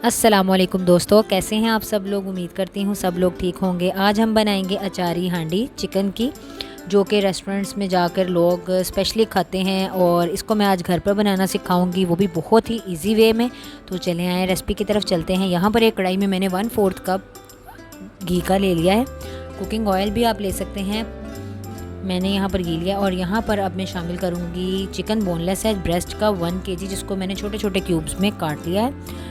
अस्सलामुअलैकुम दोस्तों, कैसे हैं आप सब लोग। उम्मीद करती हूँ सब लोग ठीक होंगे। आज हम बनाएंगे अचारी हांडी चिकन की, जो कि रेस्टोरेंट्स में जाकर लोग स्पेशली खाते हैं, और इसको मैं आज घर पर बनाना सिखाऊंगी, वो भी बहुत ही इजी वे में। तो चले आए रेसिपी की तरफ चलते हैं। यहाँ पर एक कढ़ाई में मैंने 1/4 कप घी का ले लिया है। कुकिंग ऑयल भी आप ले सकते हैं, मैंने यहाँ पर घी लिया। और यहाँ पर अब मैं शामिल करूँगी चिकन बोनलेस है ब्रेस्ट का 1 kg, जिसको मैंने छोटे छोटे क्यूब्स में काट लिया है।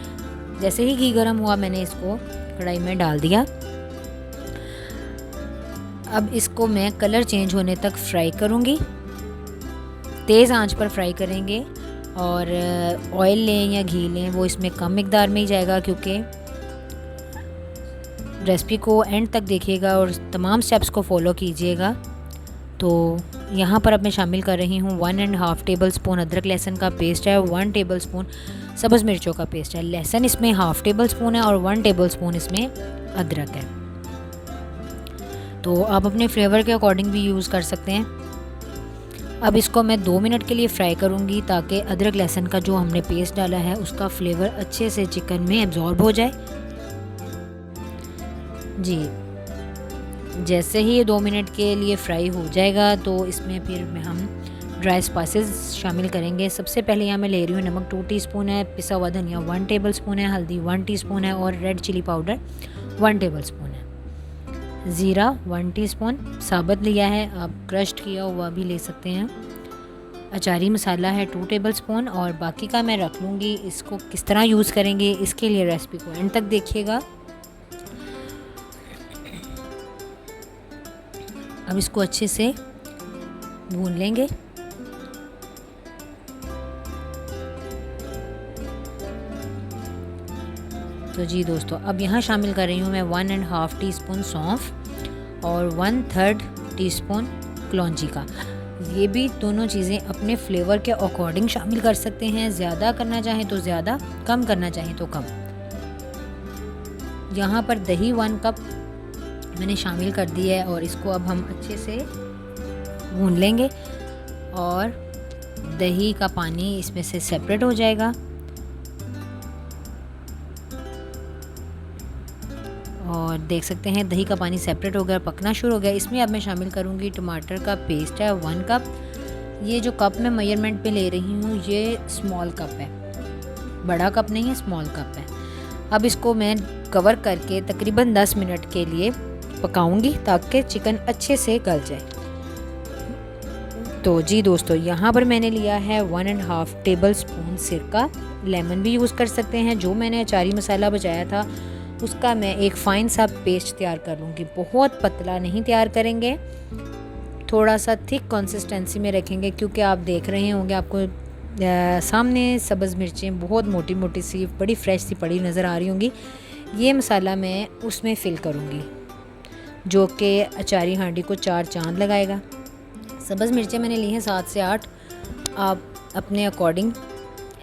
जैसे ही घी गर्म हुआ मैंने इसको कढ़ाई में डाल दिया। अब इसको मैं कलर चेंज होने तक फ्राई करूँगी, तेज़ आंच पर फ्राई करेंगे। और ऑयल लें या घी लें, वो इसमें कम मिकदार में ही जाएगा, क्योंकि रेसिपी को एंड तक देखिएगा और तमाम स्टेप्स को फॉलो कीजिएगा। तो यहाँ पर अब मैं शामिल कर रही हूँ 1.5 टेबलस्पून अदरक लहसुन का पेस्ट है, 1 टेबलस्पून सब्ज़ मिर्चों का पेस्ट है। लहसुन इसमें 1/2 टेबलस्पून है और 1 टेबलस्पून इसमें अदरक है। तो आप अपने फ्लेवर के अकॉर्डिंग भी यूज़ कर सकते हैं। अब इसको मैं 2 मिनट के लिए फ्राई करूँगी, ताकि अदरक लहसुन का जो हमने पेस्ट डाला है उसका फ्लेवर अच्छे से चिकन में एब्जॉर्ब हो जाए। जी, जैसे ही ये 2 मिनट के लिए फ्राई हो जाएगा तो इसमें फिर हम ड्राई स्पाइसेस शामिल करेंगे। सबसे पहले यहाँ मैं ले रही हूँ नमक 2 टीस्पून है, पिसा हुआ धनिया 1 टेबलस्पून है, हल्दी 1 टीस्पून है और रेड चिली पाउडर 1 टेबलस्पून है। ज़ीरा 1 टीस्पून साबुत लिया है, आप क्रश्ड किया हुआ भी ले सकते हैं। अचारी मसाला है 2 टेबलस्पून, और बाकी का मैं रख लूँगी। इसको किस तरह यूज़ करेंगे इसके लिए रेसिपी को एंड तक देखिएगा। अब इसको अच्छे से भून लेंगे। तो जी दोस्तों, अब यहाँ शामिल कर रही हूँ मैं 1.5 टीस्पून सौंफ और 1/3 टीस्पून कलौंजी का। ये भी दोनों चीज़ें अपने फ्लेवर के अकॉर्डिंग शामिल कर सकते हैं, ज़्यादा करना चाहें तो ज़्यादा, कम करना चाहें तो कम। यहाँ पर दही 1 कप मैंने शामिल कर दी है, और इसको अब हम अच्छे से भून लेंगे और दही का पानी इसमें से सेपरेट हो जाएगा। और देख सकते हैं दही का पानी सेपरेट हो गया, पकना शुरू हो गया। इसमें अब मैं शामिल करूँगी टमाटर का पेस्ट है 1 कप। ये जो कप मैं मेजरमेंट पे ले रही हूँ ये स्मॉल कप है, बड़ा कप नहीं है, स्मॉल कप है। अब इसको मैं कवर करके तकरीबन 10 मिनट के लिए पकाऊंगी, ताकि चिकन अच्छे से गल जाए। तो जी दोस्तों, यहाँ पर मैंने लिया है 1.5 टेबलस्पून सिरका, लेमन भी यूज़ कर सकते हैं। जो मैंने अचारी मसाला बचाया था उसका मैं एक फ़ाइन सा पेस्ट तैयार कर लूँगी। बहुत पतला नहीं तैयार करेंगे, थोड़ा सा थिक कंसिस्टेंसी में रखेंगे, क्योंकि आप देख रहे होंगे आपको सामने सब्ज़ मिर्चें बहुत मोटी मोटी सी बड़ी फ्रेश सी पड़ी नज़र आ रही होंगी। ये मसाला मैं उसमें फ़िल करूँगी, जो कि अचारी हांडी को 4 चांद लगाएगा। सब्ज़ मिर्चें मैंने ली हैं 7 से 8, आप अपने अकॉर्डिंग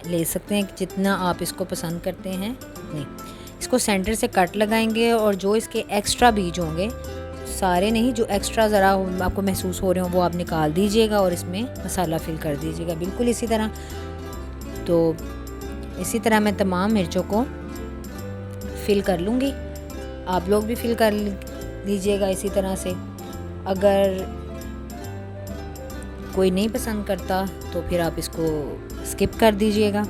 ले सकते हैं जितना आप इसको पसंद करते हैं। नहीं, इसको सेंटर से कट लगाएंगे, और जो इसके एक्स्ट्रा बीज होंगे, सारे नहीं, जो एक्स्ट्रा ज़रा आपको महसूस हो रहे हो वो आप निकाल दीजिएगा और इसमें मसाला फिल कर दीजिएगा, बिल्कुल इसी तरह। तो इसी तरह मैं तमाम मिर्चों को फिल कर लूँगी, आप लोग भी फिल कर लीजिएगा इसी तरह से। अगर कोई नहीं पसंद करता तो फिर आप इसको स्किप कर दीजिएगा।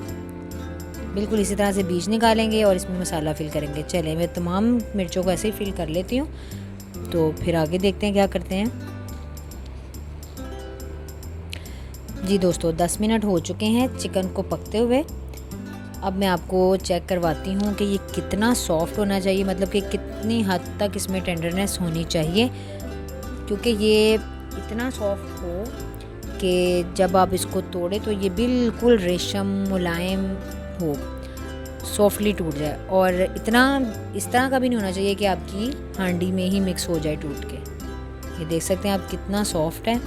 बिल्कुल इसी तरह से बीज निकालेंगे और इसमें मसाला फिल करेंगे। चलें, मैं तमाम मिर्चों को ऐसे ही फिल कर लेती हूँ, तो फिर आगे देखते हैं क्या करते हैं। जी दोस्तों, 10 मिनट हो चुके हैं चिकन को पकते हुए। अब मैं आपको चेक करवाती हूँ कि ये कितना सॉफ्ट होना चाहिए, मतलब कि कितनी हद तक इसमें टेंडरनेस होनी चाहिए, क्योंकि ये इतना सॉफ्ट हो कि जब आप इसको तोड़े तो ये बिल्कुल रेशम मुलायम हो, सॉफ्टली टूट जाए। और इतना इस तरह का भी नहीं होना चाहिए कि आपकी हांडी में ही मिक्स हो जाए टूट के। ये देख सकते हैं आप कितना सॉफ्ट है।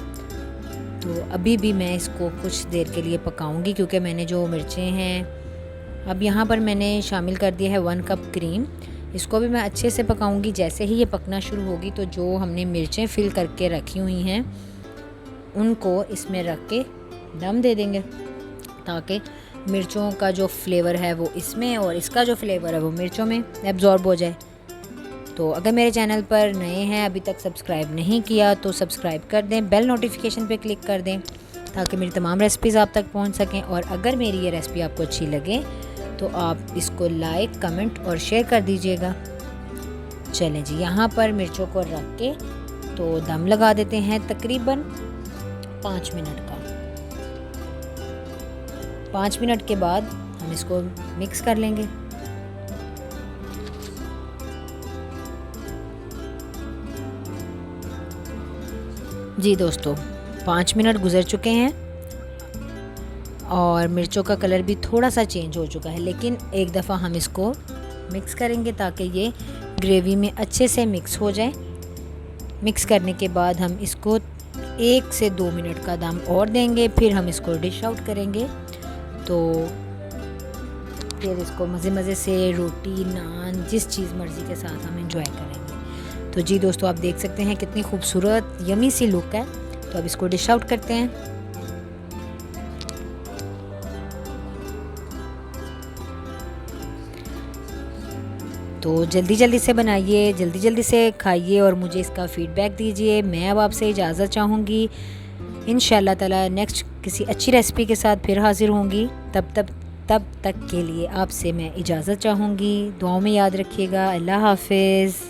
तो अभी भी मैं इसको कुछ देर के लिए पकाऊंगी, क्योंकि मैंने जो मिर्चें हैं, अब यहाँ पर मैंने शामिल कर दिया है 1 कप क्रीम। इसको भी मैं अच्छे से पकाऊंगी। जैसे ही ये पकना शुरू होगी तो जो हमने मिर्चें फिल करके रखी हुई हैं उनको इसमें रख के दम दे देंगे, ताकि मिर्चों का जो फ्लेवर है वो इसमें और इसका जो फ्लेवर है वो मिर्चों में एब्जॉर्ब हो जाए। तो अगर मेरे चैनल पर नए हैं, अभी तक सब्सक्राइब नहीं किया तो सब्सक्राइब कर दें, बेल नोटिफिकेशन पे क्लिक कर दें ताकि मेरी तमाम रेसिपीज़ आप तक पहुंच सकें। और अगर मेरी ये रेसिपी आपको अच्छी लगे तो आप इसको लाइक, कमेंट और शेयर कर दीजिएगा। चलें जी, यहाँ पर मिर्चों को रख के तो दम लगा देते हैं तकरीबन 5 मिनट का। 5 मिनट के बाद हम इसको मिक्स कर लेंगे। जी दोस्तों, 5 मिनट गुजर चुके हैं और मिर्चों का कलर भी थोड़ा सा चेंज हो चुका है, लेकिन एक दफ़ा हम इसको मिक्स करेंगे ताकि ये ग्रेवी में अच्छे से मिक्स हो जाए। मिक्स करने के बाद हम इसको 1 से 2 मिनट का दम और देंगे, फिर हम इसको डिश आउट करेंगे। तो फिर इसको मज़े से रोटी, नान, जिस चीज़ मर्ज़ी के साथ हम एंजॉय करेंगे। तो जी दोस्तों, आप देख सकते हैं कितनी खूबसूरत यमी सी लुक है। तो अब इसको डिश आउट करते हैं। तो जल्दी से बनाइए, जल्दी से खाइए और मुझे इसका फ़ीडबैक दीजिए। मैं अब आपसे इजाज़त चाहूँगी। इंशाल्लाह ताला नेक्स्ट किसी अच्छी रेसिपी के साथ फिर हाज़िर होंगी। तब तक के लिए आपसे मैं इजाज़त चाहूँगी। दुआओं में याद रखिएगा। अल्लाह हाफ़िज़।